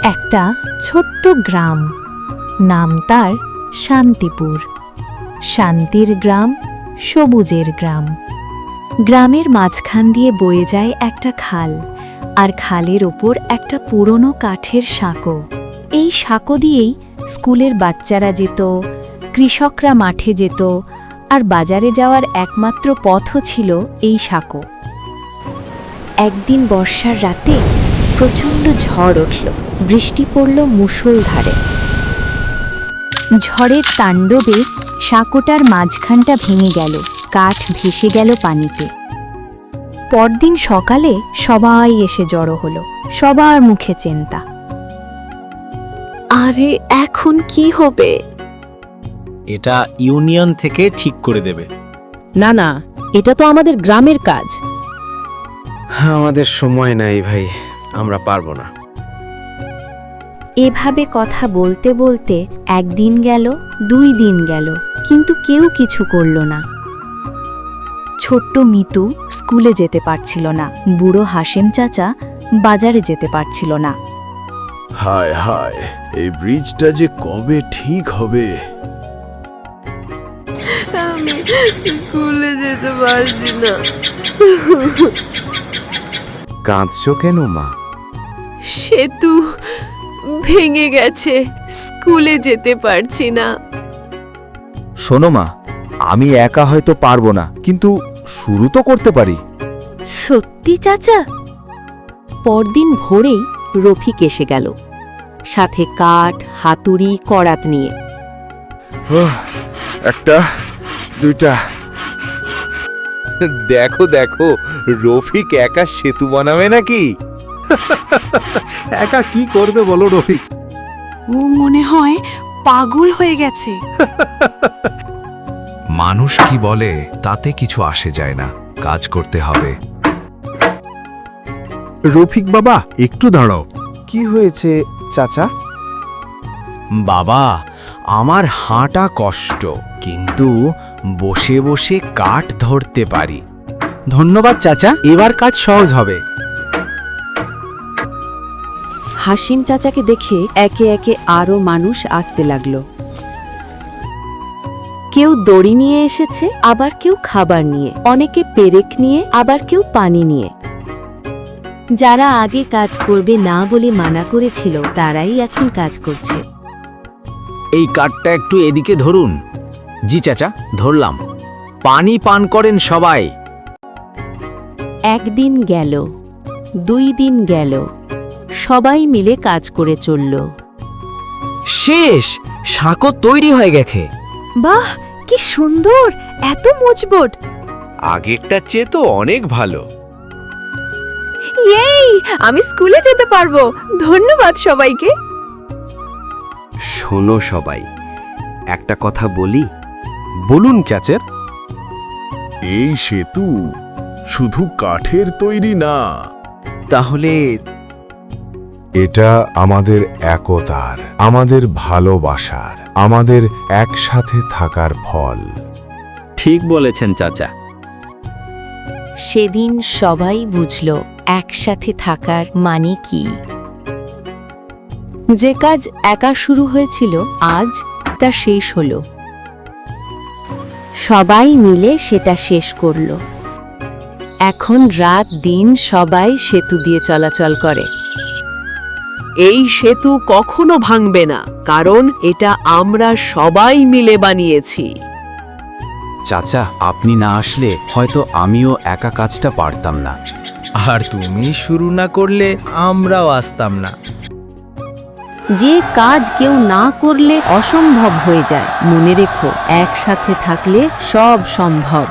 একটা ছোট্ট গ্রাম, নাম তার শান্তিপুর। শান্তির গ্রাম, সবুজের গ্রাম। গ্রামের মাঝখান দিয়ে বয়ে যায় একটা খাল, আর খালের ওপর একটা পুরনো কাঠের সাঁকো। এই সাঁকো দিয়েই স্কুলের বাচ্চারা যেত, কৃষকরা মাঠে যেত, আর বাজারে যাওয়ার একমাত্র পথও ছিল এই সাঁকো। একদিন বর্ষার রাতে প্রচণ্ড ঝড় উঠল, বৃষ্টি পড়ল মুষলধারে। ঝড়ের তাণ্ডবে সাঁকোটার মাঝখানটা ভেঙে গেল, কাঠ ভেসে গেল পানিতে। পরদিন সকালে সবাই এসে জড়ো হলো, সবার মুখে চিন্তা। আরে এখন কি হবে? এটা ইউনিয়ন থেকে ঠিক করে দেবে। না না, এটা তো আমাদের গ্রামের কাজ। আমাদের সময় নাই ভাই, আমরা পারবো না। এভাবে কথা বলতে বলতে একদিন গেল, 2 দিন গেল, কিন্তু কেউ কিছু করল না। ছোট্ট মিতু স্কুলে যেতে পারছিল না, বুড়ো হাশেম চাচা বাজারে যেতে পারছিল না। হায় হায়, এই ব্রিজটা যে কবে ঠিক হবে। আমি স্কুলে যেতে পারছি না। কাঁদছো কেন মা? সেতু ভেঙে গেছে, স্কুলে যেতে পারছি না। শোনো মা, আমি একা হয়তো পারবো না, কিন্তু শুরু তো করতে পারি। সত্যি চাচা? পরদিন ভোরেই রফিক এসে গেল, সাথে কাঠ, হাতুড়ি, করাত নিয়ে। একটা, দুইটা। দেখো দেখো, রফিক একা সেতু বানাবে নাকি? একা কি করবে বলো রফিক? ও মনে হয় পাগল হয়ে গেছে। মানুষ কি বলে তাতে কিছু আসে যায় না, কাজ করতে হবে। রফিক বাবা, একটু দাঁড়াও। কি হয়েছে চাচা? বাবা, আমার হাঁটা কষ্ট, কিন্তু বসে বসে কাঠ ধরতে পারি। ধন্যবাদ চাচা, এবার কাজ সহজ হবে। হাসিম চাচাকে দেখে একে একে আরো মানুষ আসতে লাগলো। কেউ দড়ি নিয়ে এসেছে, আবার কেউ খাবার নিয়ে, অনেকে পেরেক নিয়ে, আবার কেউ পানি নিয়ে। যারা আগে কাজ করবে না বলে মানা করেছিল, তারাই এখন কাজ করছে। এই কাঠটা একটু এদিকে ধরুন। জি চাচা, ধরলাম। পানি পান করেন সবাই। একদিন গেল, 2 দিন গেল, সবাই মিলে কাজ করে চলল। শেষ, সাঁকো তৈরি হয়ে গেছে। বাহ, কি সুন্দর, এত মজবুত। আগেরটার চেয়ে তো অনেক ভালো। এই, আমি স্কুলে যেতে পারবো। ধন্যবাদ সবাইকে। শোনো সবাই, একটা কথা বলি। বলুন ক্যাচের। এই সেতু শুধু কাঠের তৈরি না। তাহলে এটা আমাদের একতার, আমাদের ভালোবাসার, আমাদের একসাথে থাকার ফল। ঠিক বলেছেন চাচা। সেদিন সবাই বুঝল একসাথে থাকার মানে কি। যে কাজ একা শুরু হয়েছিল, আজ তা শেষ হলো। সবাই মিলে সেটা শেষ করল। এখন রাত দিন সবাই সেতু দিয়ে চলাচল করে। এই সেতু কখনো ভাঙবে না, কারণ এটা আমরা সবাই মিলে বানিয়েছি। চাচা, আপনি না আসলে হয়তো আমিও একা কাজটা পারতাম না। আর তুমি শুরু না করলে আমরাও আসতাম না। যে কাজ কেউ না করলে অসম্ভব হয়ে যায়। মনে রেখো, একসাথে থাকলে সব সম্ভব।